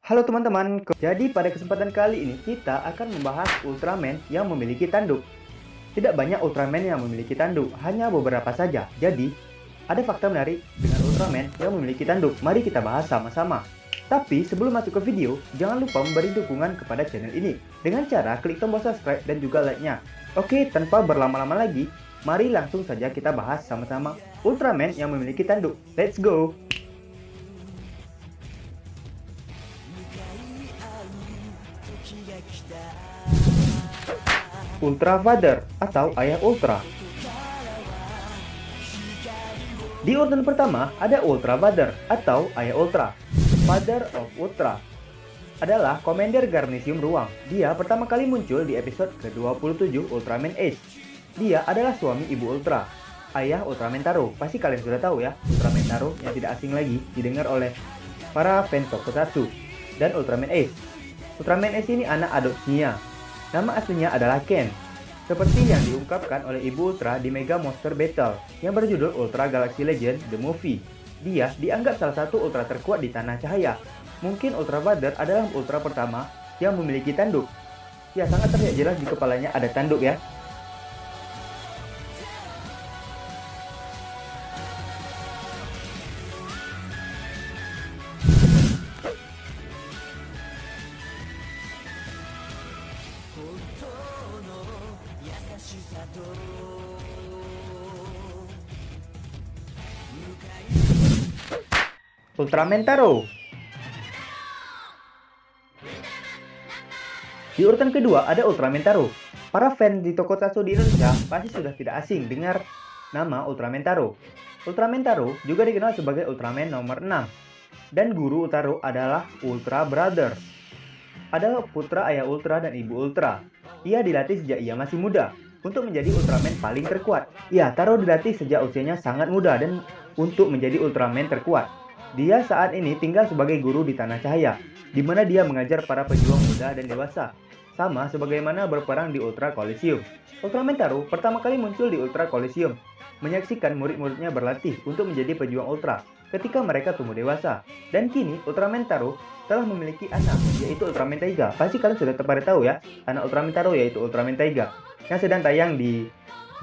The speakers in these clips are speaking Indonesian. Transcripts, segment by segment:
Halo teman-teman, jadi pada kesempatan kali ini kita akan membahas Ultraman yang memiliki tanduk. Tidak banyak Ultraman yang memiliki tanduk, hanya beberapa saja. Jadi, ada fakta menarik dengan Ultraman yang memiliki tanduk. Mari kita bahas sama-sama. Tapi sebelum masuk ke video, jangan lupa memberi dukungan kepada channel ini dengan cara klik tombol subscribe dan juga like-nya. Oke, tanpa berlama-lama lagi, mari langsung saja kita bahas sama-sama Ultraman yang memiliki tanduk. Let's go! Ultra Father atau Ayah Ultra. Di urutan pertama ada Ultra Father atau Ayah Ultra. Father of Ultra adalah Commander Garnesium Ruang. Dia pertama kali muncul di episode ke-27 Ultraman Ace. Dia adalah suami Ibu Ultra, ayah Ultraman Taro. Pasti kalian sudah tahu ya, Ultraman Taro yang tidak asing lagi didengar oleh para fans Tokusatsu dan Ultraman Ace. Ultraman Ace ini anak adopsinya. Nama aslinya adalah Ken, seperti yang diungkapkan oleh Ibu Ultra di Mega Monster Battle yang berjudul Ultra Galaxy Legend The Movie. Dia dianggap salah satu ultra terkuat di Tanah Cahaya. Mungkin Ultra Father adalah ultra pertama yang memiliki tanduk. Ya, sangat terlihat jelas di kepalanya ada tanduk ya. Ultraman Taro. Di urutan kedua ada Ultraman Taro. Para fans di Tokusatsu di Indonesia pasti sudah tidak asing dengar nama Ultraman Taro. Ultraman Taro juga dikenal sebagai Ultraman nomor 6. Dan guru Taro adalah Ultra Brother. Adalah putra ayah Ultra dan ibu Ultra. Ia dilatih sejak ia masih muda untuk menjadi Ultraman paling terkuat. Ya, Taro dilatih sejak usianya sangat muda dan untuk menjadi Ultraman terkuat. Dia saat ini tinggal sebagai guru di Tanah Cahaya, di mana dia mengajar para pejuang muda dan dewasa, sama sebagaimana berperang di Ultra Coliseum. Ultraman Taro pertama kali muncul di Ultra Coliseum, menyaksikan murid-muridnya berlatih untuk menjadi pejuang Ultra ketika mereka tumbuh dewasa. Dan kini Ultraman Taro telah memiliki anak, yaitu Ultraman Taiga. Pasti kalian sudah pada tahu ya, anak Ultraman Taro yaitu Ultraman Taiga, yang sedang tayang di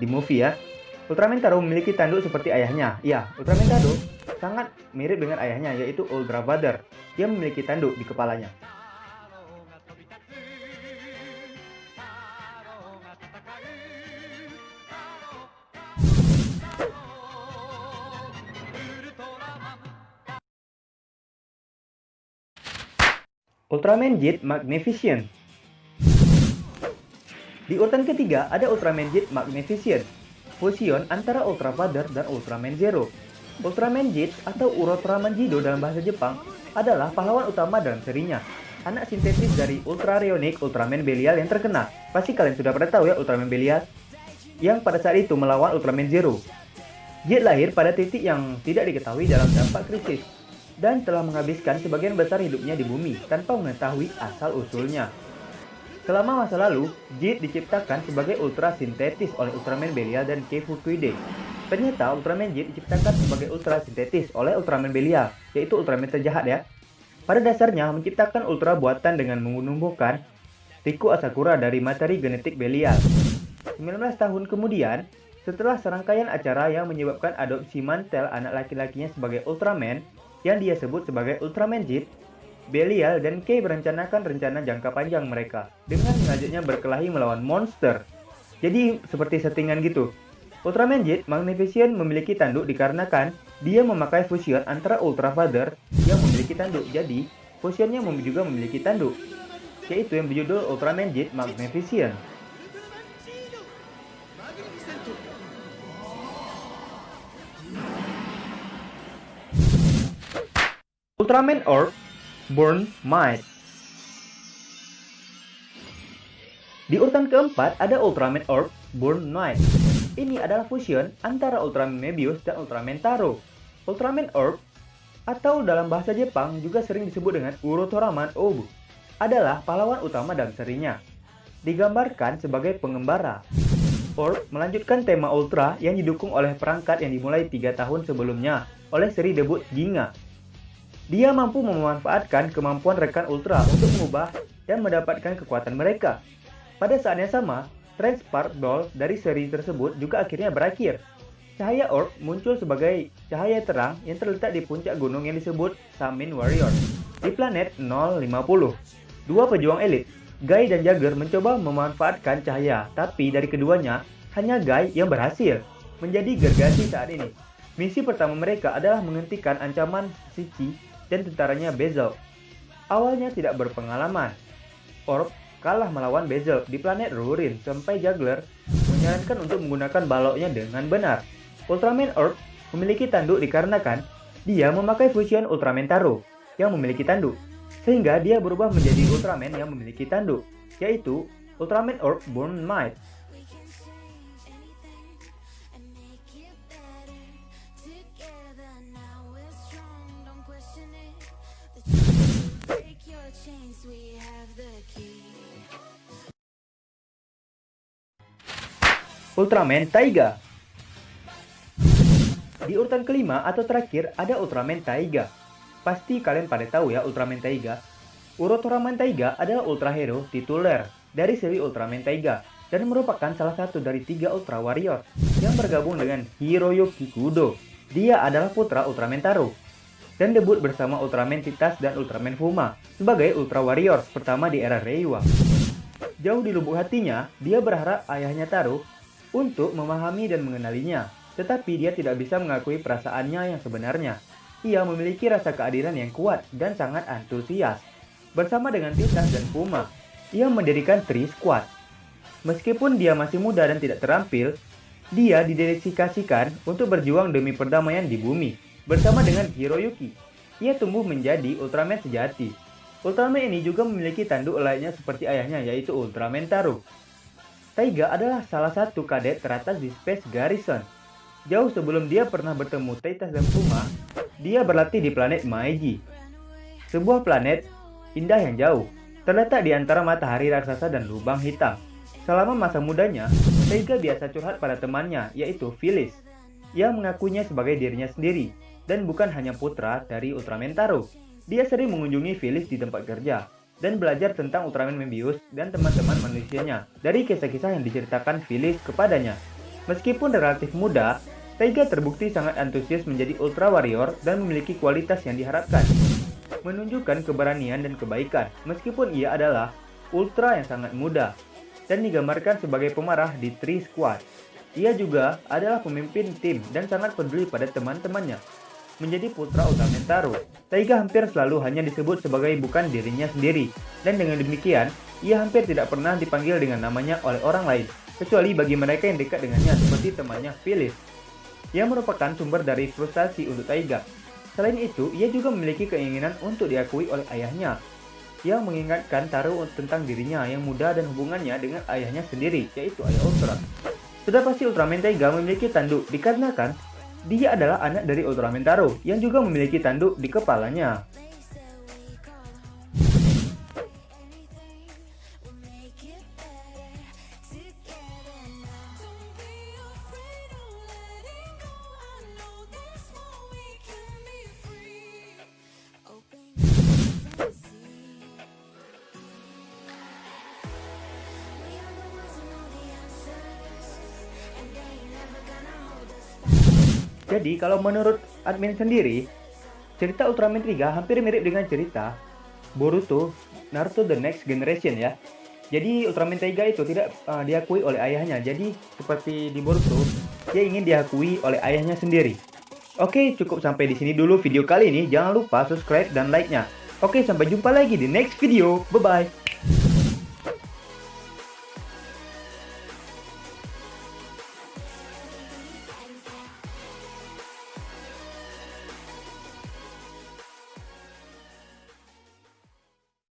movie ya. Ultraman Taro memiliki tanduk seperti ayahnya. Ya, Ultraman Taro sangat mirip dengan ayahnya, yaitu Ultra Father. Dia memiliki tanduk di kepalanya. Ultraman Jet Magnificent. Di urutan ketiga ada Ultraman Jet Magnificent, fusion antara Ultra Father dan Ultraman Zero. Ultraman Jet atau Ultraman Jido dalam bahasa Jepang adalah pahlawan utama dalam serinya. Anak sintetis dari Ultra Reonic Ultraman Belial yang terkenal. Pasti kalian sudah pernah tahu ya Ultraman Belial yang pada saat itu melawan Ultraman Zero. Jet lahir pada titik yang tidak diketahui dalam dampak krisis dan telah menghabiskan sebagian besar hidupnya di bumi tanpa mengetahui asal-usulnya. Selama masa lalu, Jet diciptakan sebagai ultra sintetis oleh Ultraman Belial dan Kei Fukuide. Ternyata Ultraman Jet diciptakan sebagai ultra sintetis oleh Ultraman Belial, yaitu Ultraman terjahat ya. Pada dasarnya menciptakan ultra buatan dengan menumbuhkan Riku Asakura dari materi genetik Belial. 19 tahun kemudian, setelah serangkaian acara yang menyebabkan adopsi mantel anak laki-lakinya sebagai Ultraman, yang dia sebut sebagai Ultraman Jet, Belial dan Kei merencanakan rencana jangka panjang mereka dengan mengajaknya berkelahi melawan monster. Jadi seperti settingan gitu. Ultraman Jet Magnificent memiliki tanduk dikarenakan dia memakai fusion antara Ultra Father yang memiliki tanduk. Jadi fusionnya juga memiliki tanduk, yaitu yang berjudul Ultraman Jet Magnificent. Ultraman Orb Burn Might. Di urutan keempat ada Ultraman Orb Burn Might. Ini adalah fusion antara Ultraman Mebius dan Ultraman Taro. Ultraman Orb atau dalam bahasa Jepang juga sering disebut dengan Urotoraman Orb adalah pahlawan utama dalam serinya. Digambarkan sebagai pengembara. Orb melanjutkan tema Ultra yang didukung oleh perangkat yang dimulai 3 tahun sebelumnya oleh seri debut Ginga. Dia mampu memanfaatkan kemampuan rekan Ultra untuk mengubah dan mendapatkan kekuatan mereka. Pada saat yang sama, tren Spark Ball dari seri tersebut juga akhirnya berakhir. Cahaya orb muncul sebagai cahaya terang yang terletak di puncak gunung yang disebut Summon Warrior di planet 050. Dua pejuang elit, Guy dan Jagger, mencoba memanfaatkan cahaya, tapi dari keduanya hanya Guy yang berhasil menjadi gergasi saat ini. Misi pertama mereka adalah menghentikan ancaman Sichi dan tentaranya Bezel. Awalnya tidak berpengalaman, Orb kalah melawan Bezel di planet Rurin sampai Juggler menyarankan untuk menggunakan baloknya dengan benar. Ultraman Orb memiliki tanduk dikarenakan dia memakai fusion Ultraman Taro yang memiliki tanduk, sehingga dia berubah menjadi Ultraman yang memiliki tanduk, yaitu Ultraman Orb Burn Might. Ultraman Taiga. Di urutan kelima atau terakhir ada Ultraman Taiga. Pasti kalian pada tahu ya Ultraman Taiga. Ultraman Taiga adalah ultra hero tituler dari seri Ultraman Taiga dan merupakan salah satu dari 3 Ultra Warrior yang bergabung dengan Hiroyuki Kudo. Dia adalah putra Ultraman Taro dan debut bersama Ultraman Titas dan Ultraman Fuma sebagai Ultra Warrior pertama di era Reiwa. Jauh di lubuk hatinya, dia berharap ayahnya Taro untuk memahami dan mengenalinya, tetapi dia tidak bisa mengakui perasaannya yang sebenarnya. Ia memiliki rasa keadilan yang kuat dan sangat antusias. Bersama dengan Titas dan Fuma, ia mendirikan Tri Squad. Meskipun dia masih muda dan tidak terampil, dia didedikasikan untuk berjuang demi perdamaian di bumi. Bersama dengan Hiroyuki, ia tumbuh menjadi Ultraman sejati. Ultraman ini juga memiliki tanduk lainnya seperti ayahnya, yaitu Ultraman Taro. Taiga adalah salah satu kadet teratas di Space Garrison. Jauh sebelum dia pernah bertemu Titas dan Fuma, dia berlatih di planet Maiji, sebuah planet indah yang jauh, terletak di antara matahari raksasa dan lubang hitam. Selama masa mudanya, Taiga biasa curhat pada temannya, yaitu Phyllis, yang mengakuinya sebagai dirinya sendiri, dan bukan hanya putra dari Ultraman Taro. Dia sering mengunjungi Phyllis di tempat kerja, dan belajar tentang Ultraman Mebius dan teman-teman manusianya dari kisah-kisah yang diceritakan Phyllis kepadanya. Meskipun relatif muda, Taiga terbukti sangat antusias menjadi Ultra Warrior dan memiliki kualitas yang diharapkan, menunjukkan keberanian dan kebaikan meskipun ia adalah Ultra yang sangat muda dan digambarkan sebagai pemarah di Tri Squad. Ia juga adalah pemimpin tim dan sangat peduli pada teman-temannya. Menjadi putra Ultraman Taro, Taiga hampir selalu hanya disebut sebagai bukan dirinya sendiri, dan dengan demikian, ia hampir tidak pernah dipanggil dengan namanya oleh orang lain, kecuali bagi mereka yang dekat dengannya seperti temannya Phyllis, yang merupakan sumber dari frustasi untuk Taiga. Selain itu, ia juga memiliki keinginan untuk diakui oleh ayahnya, yang mengingatkan Taro tentang dirinya yang muda dan hubungannya dengan ayahnya sendiri, yaitu Ayah Ultra. Sudah pasti Ultraman Taiga memiliki tanduk dikarenakan dia adalah anak dari Ultraman Taro yang juga memiliki tanduk di kepalanya. Jadi kalau menurut admin sendiri, cerita Ultraman 3 hampir mirip dengan cerita Boruto Naruto The Next Generation ya. Jadi Ultraman Taiga itu tidak diakui oleh ayahnya. Jadi seperti di Boruto, dia ingin diakui oleh ayahnya sendiri. Oke, cukup sampai di sini dulu video kali ini. Jangan lupa subscribe dan like-nya. Oke, sampai jumpa lagi di next video. Bye-bye.